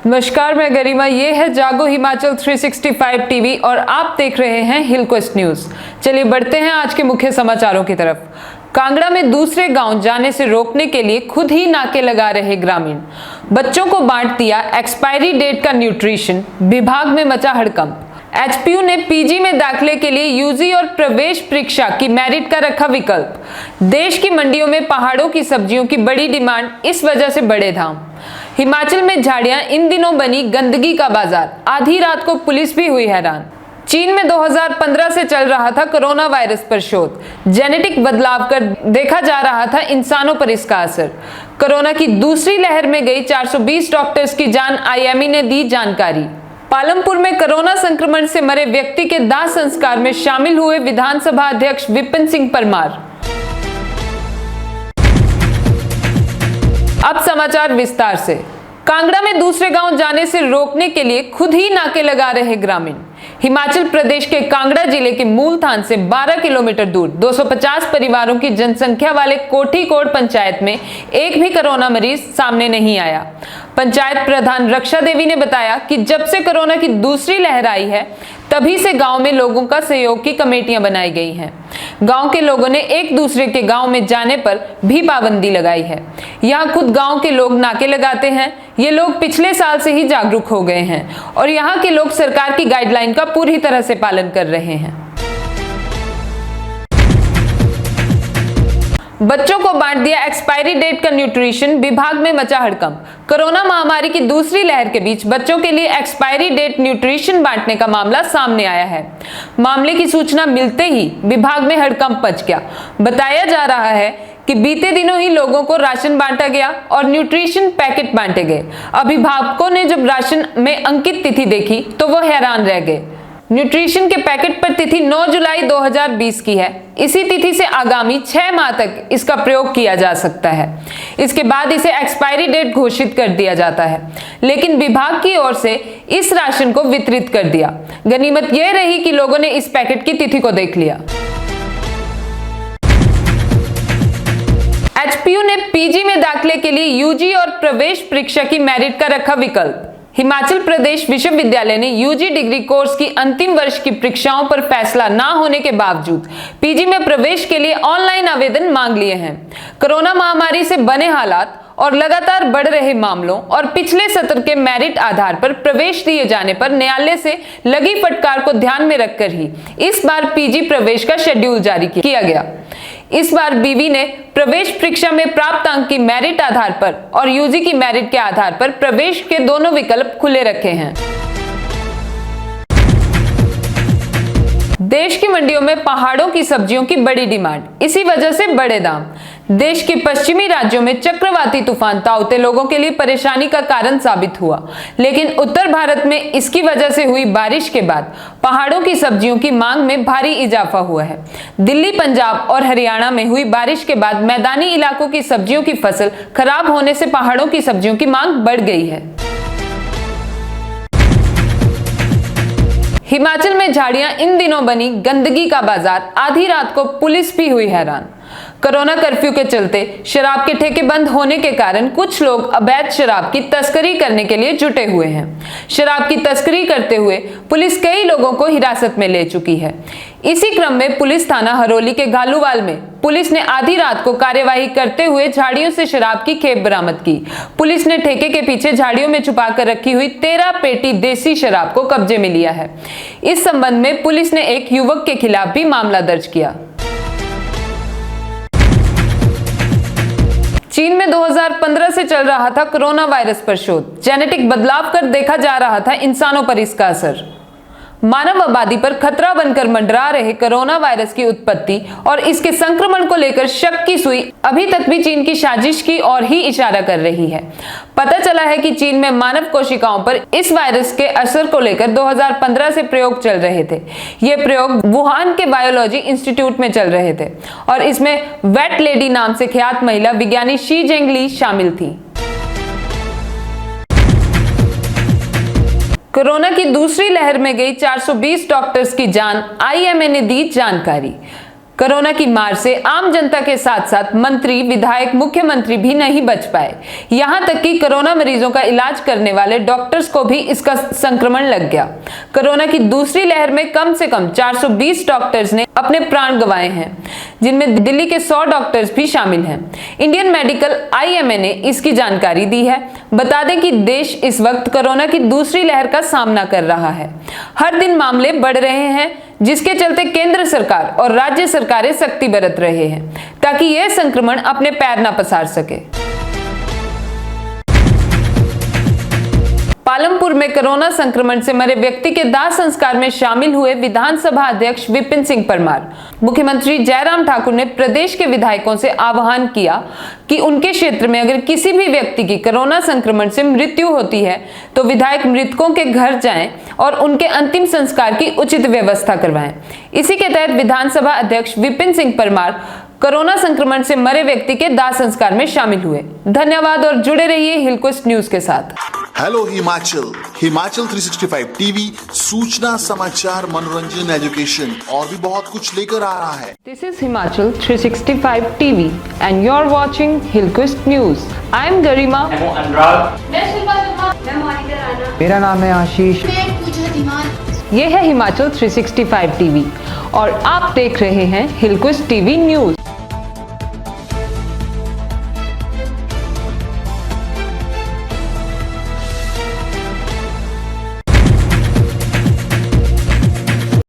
नमस्कार, मैं गरिमा। ये है जागो हिमाचल 365 टीवी और आप देख रहे हैं हिल क्वेस्ट न्यूज। चलिए बढ़ते हैं आज के मुख्य समाचारों की तरफ। कांगड़ा में दूसरे गांव जाने से रोकने के लिए खुद ही नाके लगा रहे ग्रामीण। बच्चों को बांट दिया एक्सपायरी डेट का न्यूट्रिशन, विभाग में मचा हड़कंप। एचपीयू ने पीजी में दाखिले के लिए यूजी और प्रवेश परीक्षा की मेरिट का रखा विकल्प। देश की मंडियों में पहाड़ों की सब्जियों की बड़ी डिमांड, इस वजह से बड़े दाम। हिमाचल में झाड़ियां, इन दिनों बनी गंदगी का बाजार, आधी रात को पुलिस भी हुई हैरान। चीन में 2015 से चल रहा था कोरोना वायरस पर शोध, जेनेटिक बदलाव कर देखा जा रहा था इंसानों पर इसका असर। कोरोना की दूसरी लहर में गई 420 डॉक्टर्स की जान, आईएमए ने दी जानकारी। पालमपुर में कोरोना संक्रमण से मरे व्यक्ति के दाह संस्कार में शामिल हुए विधानसभा अध्यक्ष विपिन सिंह परमार। अब समाचार विस्तार से। कांगड़ा में दूसरे गांव जाने से रोकने के लिए खुद ही नाके लगा रहे ग्रामीण। हिमाचल प्रदेश के कांगड़ा जिले के मूलथान से 12 किलोमीटर दूर 250 परिवारों की जनसंख्या वाले कोठीकोट पंचायत में एक भी कोरोना मरीज सामने नहीं आया। पंचायत प्रधान रक्षा देवी ने बताया कि जब से कोरोना की दूसरी लहर आई है, तभी से गांव में लोगों का सहयोग की कमेटियां बनाई गई हैं। गांव के लोगों ने एक दूसरे के गांव में जाने पर भी पाबंदी लगाई है। यहां खुद गांव के लोग नाके लगाते हैं। ये लोग पिछले साल से ही जागरूक हो गए हैं और यहां के लोग सरकार की गाइडलाइन का पूरी तरह से पालन कर रहे हैं। बच्चों को बांट दिया एक्सपायरी डेट का न्यूट्रिशन, विभाग में मचा हड़कंप। कोरोना महामारी की दूसरी लहर के बीच बच्चों के लिए एक्सपायरी डेट न्यूट्रिशन बांटने का मामला सामने आया है। मामले की सूचना मिलते ही विभाग में हड़कंप मच गया। बताया जा रहा है कि बीते दिनों ही लोगों को राशन बांटा गया और न्यूट्रिशन पैकेट बांटे गए। अभिभावकों ने जब राशन में अंकित तिथि देखी तो वो हैरान रह गए। न्यूट्रिशन के पैकेट पर तिथि 9 जुलाई 2020 की है। इसी तिथि से आगामी 6 माह तक इसका प्रयोग किया जा सकता है। इसके बाद इसे एक्सपायरी डेट घोषित कर दिया जाता है, लेकिन विभाग की ओर से इस राशन को वितरित कर दिया। गनीमत यह रही कि लोगों ने इस पैकेट की तिथि को देख लिया। एचपीयू ने पीजी में दाखिले के लिए यूजी और प्रवेश परीक्षा की मेरिट का रखा विकल्प। हिमाचल प्रदेश विश्वविद्यालय ने यूजी डिग्री कोर्स की अंतिम वर्ष की परीक्षाओं पर फैसला न होने के बावजूद पीजी में प्रवेश के लिए ऑनलाइन आवेदन मांग लिए हैं। कोरोना महामारी से बने हालात और लगातार बढ़ रहे मामलों और पिछले सत्र के मेरिट आधार पर प्रवेश दिए जाने पर न्यायालय से लगी फटकार को ध्यान में रखकर ही इस बार पीजी प्रवेश का शेड्यूल जारी किया गया। इस बार बीवी ने प्रवेश परीक्षा में प्राप्त अंक की मेरिट आधार पर और यूजी की मेरिट के आधार पर प्रवेश के दोनों विकल्प खुले रखे हैं। देश की मंडियों में पहाड़ों की सब्जियों की बड़ी डिमांड, इसी वजह से बड़े दाम। देश के पश्चिमी राज्यों में चक्रवाती तूफान ताउते लोगों के लिए परेशानी का कारण साबित हुआ, लेकिन उत्तर भारत में इसकी वजह से हुई बारिश के बाद पहाड़ों की सब्जियों की मांग में भारी इजाफा हुआ है। दिल्ली, पंजाब और हरियाणा में हुई बारिश के बाद मैदानी इलाकों की सब्जियों की फसल खराब होने से पहाड़ों की सब्जियों की मांग बढ़ गई है। हिमाचल में झाड़ियां, इन दिनों बनी गंदगी का बाजार, आधी रात को पुलिस भी हुई हैरान। कोरोना कर्फ्यू के चलते शराब के ठेके बंद होने के कारण कुछ लोग अवैध शराब की तस्करी करने के लिए जुटे हुए हैं। शराब की तस्करी करते हुए पुलिस कई लोगों को हिरासत में ले चुकी है। इसी क्रम में पुलिस थाना हरोली के घालूवाल में पुलिस ने आधी रात को कार्यवाही करते हुए झाड़ियों से शराब की खेप बरामद की। पुलिस ने ठेके के पीछे झाड़ियों में छुपाकर रखी हुई 13 पेटी देसी शराब को कब्जे में लिया है। इस संबंध में पुलिस ने एक युवक के खिलाफ भी मामला दर्ज किया। चीन में 2015 से चल रहा था कोरोना वायरस पर शोध, जेनेटिक बदलाव कर देखा जा रहा था इंसानों पर इसका असर। मानव आबादी पर खतरा बनकर मंडरा रहे कोरोना वायरस की उत्पत्ति और इसके संक्रमण को लेकर शक की सुई अभी तक भी चीन की साजिश की ओर ही इशारा कर रही है। पता चला है कि चीन में मानव कोशिकाओं पर इस वायरस के असर को लेकर 2015 से प्रयोग चल रहे थे। ये प्रयोग वुहान के बायोलॉजी इंस्टीट्यूट में चल रहे थे और इसमें वेट लेडी नाम से ख्यात महिला विज्ञानी शी जेंगली शामिल थी। कोरोना की दूसरी लहर में गई 420 डॉक्टर्स की जान, आईएमए ने दी जानकारी। कोरोना की मार से आम जनता के साथ साथ मंत्री, विधायक, मुख्यमंत्री भी नहीं बच पाए। यहां तक कि कोरोना मरीजों का इलाज करने वाले डॉक्टर्स को भी इसका संक्रमण लग गया। कोरोना की दूसरी लहर में कम से कम 420 डॉक्टर्स ने अपने प्राण गंवाए हैं, जिनमें दिल्ली के 100 डॉक्टर्स भी शामिल हैं। इंडियन मेडिकल IMA ने इसकी जानकारी दी है। बता दें कि देश इस वक्त कोरोना की दूसरी लहर का सामना कर रहा है। हर दिन मामले बढ़ रहे हैं, जिसके चलते केंद्र सरकार और राज्य सरकारें सख्ती बरत रहे हैं ताकि यह संक्रमण अपने पैर न पसार सके। पालमपुर में कोरोना संक्रमण से मरे व्यक्ति के दाह संस्कार में शामिल हुए विधानसभा अध्यक्ष विपिन सिंह परमार। मुख्यमंत्री जयराम ठाकुर ने प्रदेश के विधायकों से आह्वान किया कि उनके क्षेत्र में अगर किसी भी व्यक्ति की कोरोना संक्रमण से मृत्यु होती है तो विधायक मृतकों के घर जाएं और उनके अंतिम संस्कार की उचित व्यवस्था करवाएं। इसी के तहत विधानसभा अध्यक्ष विपिन सिंह परमार कोरोना संक्रमण से मरे व्यक्ति के दाह संस्कार में शामिल हुए। धन्यवाद और जुड़े रहिए हिलक्वेस्ट न्यूज के साथ। हेलो हिमाचल 365 टीवी सूचना, समाचार, मनोरंजन, एजुकेशन और भी बहुत कुछ लेकर आ रहा है। This is Himachal 365 TV and you are watching Hillquest news. I am Garima. मैं अनुराग। मैं शिल्पा शर्मा। मैं मोनिका राणा। मेरा नाम है आशीष। मैं पूजा धीमान। ये है हिमाचल 365 टीवी और आप देख रहे हैं हिलक्वेस्ट टीवी न्यूज।